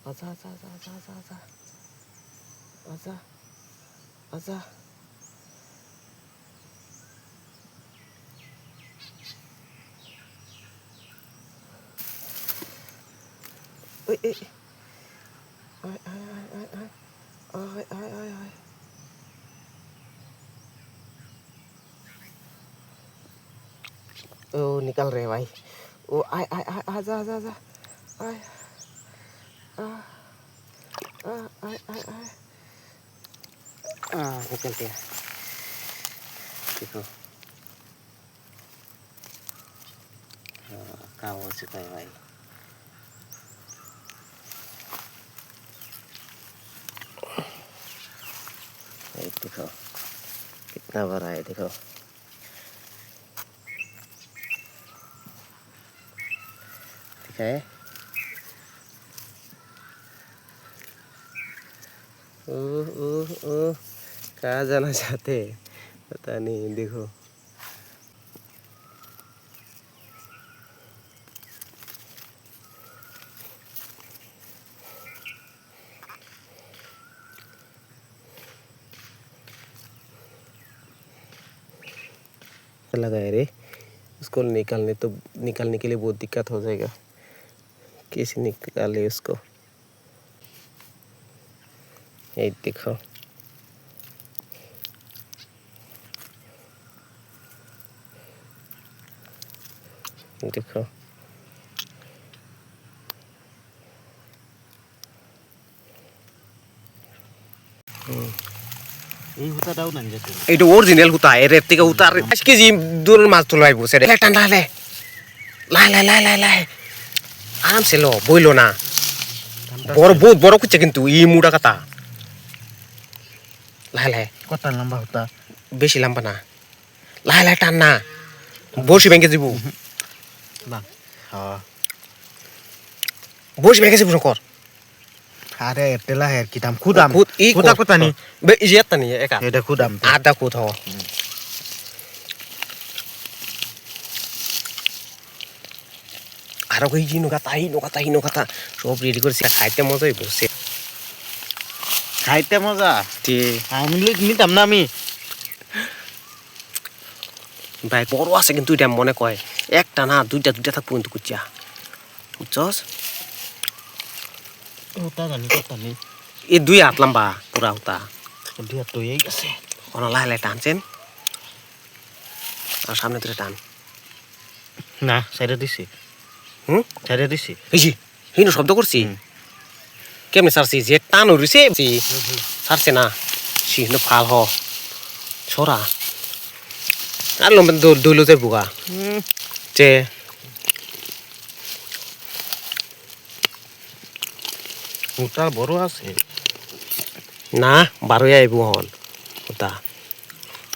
আচ্ছা আচ্ছা আচ্ছা আচ্ছা আচ্ছা আচ্ছা আচ্ছা আচ্ছা ওই এই আয় আয় আয় আয় আয় আয় আয় আয় আয় ओ निकल रहे भाई ओ आय आय आय आजा आजा आजा आय आ आ आय आय आय निकल गया देखो काम हो चुका है भाई ये देखो कितना बड़ा है देखो दिखा है ओह कहाँ जाना चाहते हैं पता नहीं देखो लगा है रे उसको निकालने के लिए बहुत दिक्कत हो जाएगा कैसे निकाले उसको ये देखो देखो এই হুতাটাও না যেতে এটা অরিজিনাল হুতা এর থেকে হুতার 5 কেজি দূরের মাছ তোলাইবো সেটা লে টান লে লাই আরামসে লো বইলো না বড় বহুত বড় কুচে কিন্তু ই মুড়া কাটা লাই কত লম্বা হুতা বেশি লম্বা না লাই টান না বসি ভেঙে দিব না হ্যাঁ বসি ভেঙে দিব কর আরে তেলা হে কি দাম খুদাম খুদ খুদা কত নি বে ইয়েতা নি একা এটা খুদাম আদা খুদ হ আর কই জিনো কাতা সব রেডি করেছি খাইতে মজাই বসে খাইতে মজা তে আমি নিতাম না আমি ভাই বড় আছে কিন্তু এটা মনে কয় একটা না দুইটা থাকবো কিন্তু কুচিয়া বুঝছস হুতা জানি কত নি এই 2 হাত লম্বা পুরা হুতা দিয়া তো এই গেছে অন লাই টানছেন আর সামনে ধরে টান না সাইডে দিছি সাইডে দিছি এই যে হিনো শব্দ করছি কেমনে সারছি যে টান হইছে সারছে না সিনো ফাল হ ছড়া আর লম্বা দইলো যে বুগা যে হুতা বড় আছে না 12 আইবো হন হুতা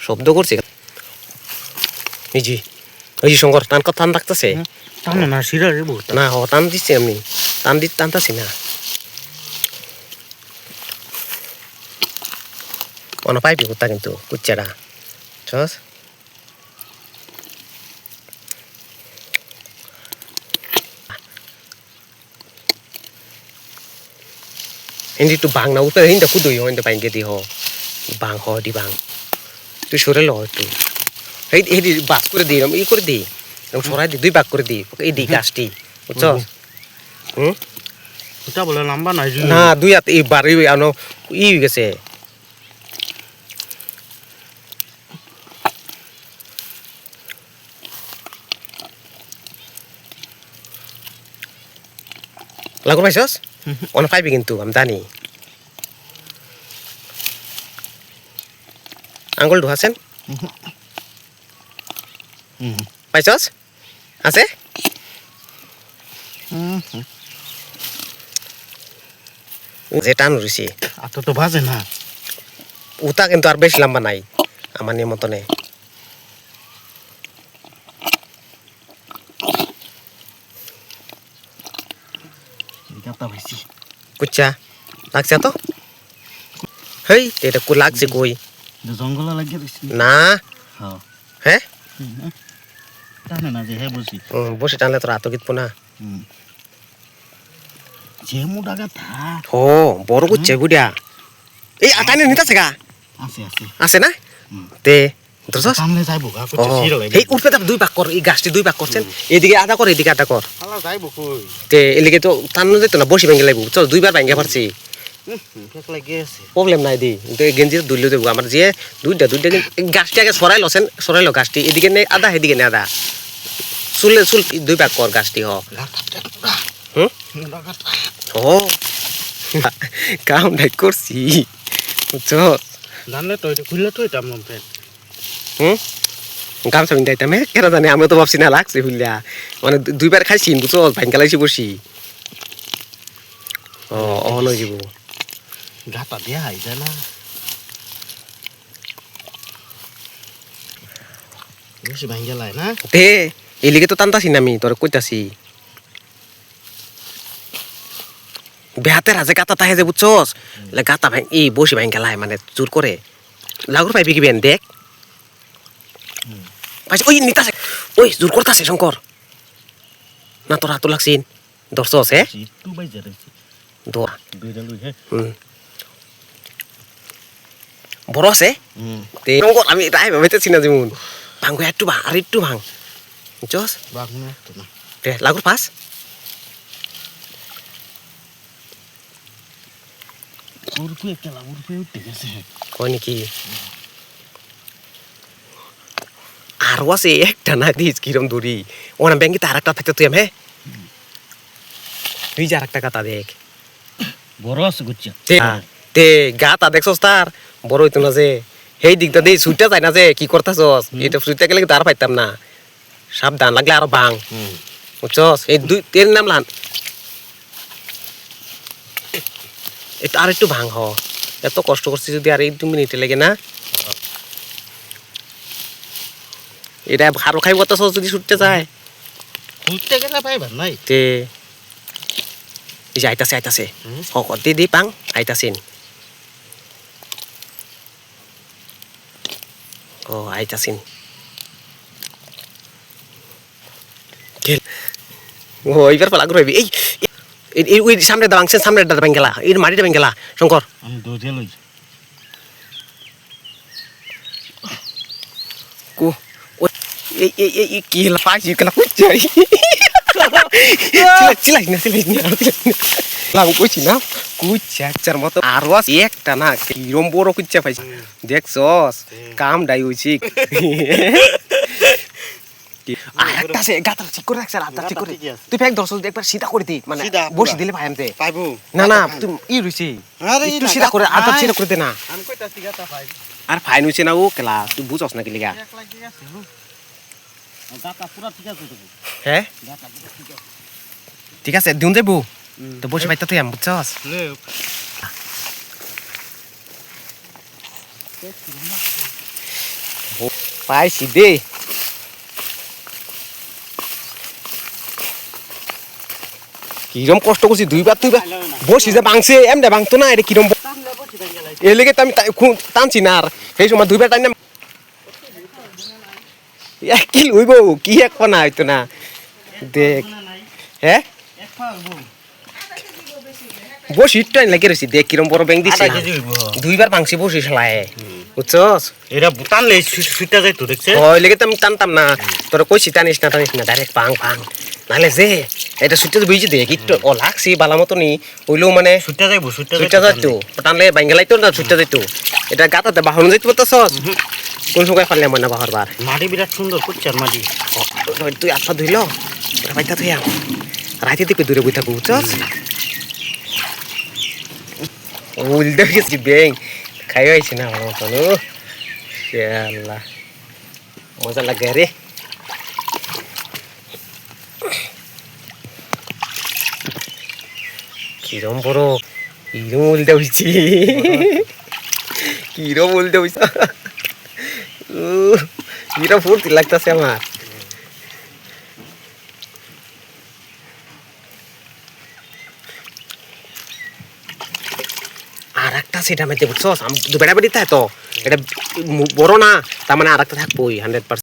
শব্দ করছে এই যে শঙ্কর টান রাখতেছে টান না সিরা রে বহুত না টান দিচ্ছি আমি টানতাছি না অন পাইবি হুতা কিন্তু কুচ্চাটা চস hindi tu bang na uta hindi ku doi hindi bang gedi ho bang ho di bang tu sore lo tu hey di bak করে দি ই করে দি সরাই দি 2 ভাগ করে দি এই দি গাছটি বুঝছো হুতা বলে লম্বা নাই না 2 হাত এই বাড়ি আনো ই গেছে লাগো পাইছস অন পাইবি কিন্তু আমি জানি আঙ্গুল ঢুকাছেন পাইছস আছে যে টান রয়েছে আতো তো বাজে না উতা কিন্তু আর বেশি লম্বা নাই আমার নিয়মতনে গাতা ভাইছি কুচ্চা লাগছে তো হেই এটা কো লাগছে কই জঙ্গল লাগিয়ে দিছি না হ্যাঁ হ্যাঁ টানে না যে হে বসি বসে টানলে তোর হাত গিতবো না যে মোটা গাথা ও বড় কুচ্চা বুড়িয়া এই আটানে নিতাছে গা আছে আছে আছে না তে ধরছস সামনে যাইবো গা ও কত সিরা এই উঠবে তা দুই ভাগ কর এই গাছটি দুই ভাগ করছেন এদিকে আধা কর এদিকে আধা কর শালা যাইবো কই তে এলিগে তো টানো যেত না বসি ভেঙে লাগবো চল দুইবার ভেঙে পারছি ফেক লাগে আছে প্রবলেম নাই দি তো গেঞ্জি দুইলে দেবো আমার যে দুইটা গাছটি আগে সরাই লছেন সরাইলো গাছটি এদিকে নে আধা এদিকে নে আধা চুল দুই ভাগ কর গাছটি হ হুম মোটা গাথা ও কাম নাই করছি বুঝছো জানলে তো এটা খুললে তো এটা মন ফ্রেন্ড হুম গামছা বিন দাইতাম কেন জানি আমি তো ভাবছি না লাগছে হুলিয়া মানে দুইবার খাইছি বুঝছো ভাঙ্গা লাগছি বসি ও অন হয়ে যাব গাথা দিয়া আই যায় না বেশি ভাঙ্গা লাই না দে এলিগে তো টানতাছি না আমি তোর কইতাছি বেহাতে রাজে গাতা তাহে যে বুঝছস গাতা ভাই এই বসি ভাঙ্গা লাই মানে জোর করে লাগুর পাইবি কি বেন দেখ পাইছে ওই নিতাছে ওই জোর করতাছে শঙ্কর না তোর হাত লাগছিন দর্শস হে একটু বাইজা রইছে দোয়া দুইটা লই হে বড় আছে তে শঙ্কর আমি তাই ভাবিতেছি না যেমন ভাঙ্গ একটু ভাঙ আর একটু ভাঙ বুঝছস বাগনা তো না দে লাগুর পাস উরপে কেলা উরপে উঠে গেছে কয় নাকি আরও আছে একটা না দিস কিরম দড়ি ওনা ব্যাংকে তো আর একটা থাকতে তুই হ্যাঁ তুই যে আর একটা গাতা দেখ বড় আছে গুচ্চা তে গাতা দেখছস তার বড় হইতো না যে সেই দিকটা দিয়ে সুইটা যায় না যে কি করতেছস এটা সুইটা গেলে তার পাইতাম না সাবধান লাগলে আরো ভাঙ বুঝছস এই দুই তেল নামলাম এটা আর একটু ভাঙ হ এত কষ্ট করছি যদি আর এই 2 মিনিটে লেগে না এটা আরো খাইব তো যদি ছুটতে যায় উঠতে গেলে পাইবার নাই তে এই যে আইতাছে হক দি পাং আইতাছেন ও আইতাছেন গেল ও এইবার পালা করবি এই এই ওই সামনে দাঁড়াংছে সামনে দাঁড়াবেন গেলা এর মাটিটা বেন গেলা শঙ্কর আমি দৌড়ে লই কো এই এই এই কি হলা পাইছি গেলা কইছাই চিলাই না লাম কইছি না কুচাচার মতো আর একটা না কিরম বড় কুচা পাইছি দেখছস কাম ডাই হইছি আর একটা আছে গাতা ঠিক করে রাখছ রাতা ঠিক করে তুই ফেক দর্শক একবার সিধা করে দি মানে বসি দিলে ভাই আমতে পাইবো না না তুই ই রইছি একটু সিধা করে আটা সিধা করে দে না আমি কইতাছি গাতা পাই আর ফাইন হইছে না ও কেলা তুই বুঝছস না কি লিগা এক লাগি আছে গাতা পুরা ঠিক আছে তো হ্যাঁ গাতা পুরা ঠিক আছে ঠিক আছে দিন যাবো তো বসে পাইতা তুই আম বুঝছস লে পাইছি দে কিরম কষ্ট করছি দুইবার বসি যে ভাঙছে এমনি ভাঙতো না এটা কিরম এর লেগে তো আমি টানছি না আর সেই সময় দুইবার টাইম কি লইব কি এক না হইতো না দেখ হ্যাঁ বসি টাইম লাগে রয়েছি দেখ কিরম বড় ব্যাংক দিচ্ছে দুইবার ভাঙছি বসি শালায় বুঝছস এরা টানলে সুইটা যাইতো দেখছে ওই লেগে তো আমি টানতাম না তোরা কইছি টানিস না ডাইরেক্ট ভাঙ নাহলে যে এটা সুইটা বুঝছি দেখ একটু ও লাগছি বালা মতো নি হইলেও মানে সুইটা যাইবো সুইটা যাইতো টানলে ভাঙ্গে লাইতো না সুইটা যাইতো এটা গাতাতে বাহন যাইতে পারতাছস কোন সময় পারলে মনে বাহর বার মাটি বিরাট সুন্দর কুচ্চার মাটি তুই আত্মা ধুইল এটা বাইতা তুই রাইতে দেখবি দূরে বই থাকবো বুঝছস উল্টে গেছি ব্যাং খাই হয়েছি না আমার মতন আল্লাহ মজা লাগে রে কিরম বড় কিরম উল্টে হয়েছি কিরম উল্টে হয়েছে কিরম ফুর্তি লাগতেছে আমার আর একটা সেটা মেতে বুঝছস বেড়া বেড়ি তাই তো এটা বড় না তার মানে আর একটা থাকবোই 100%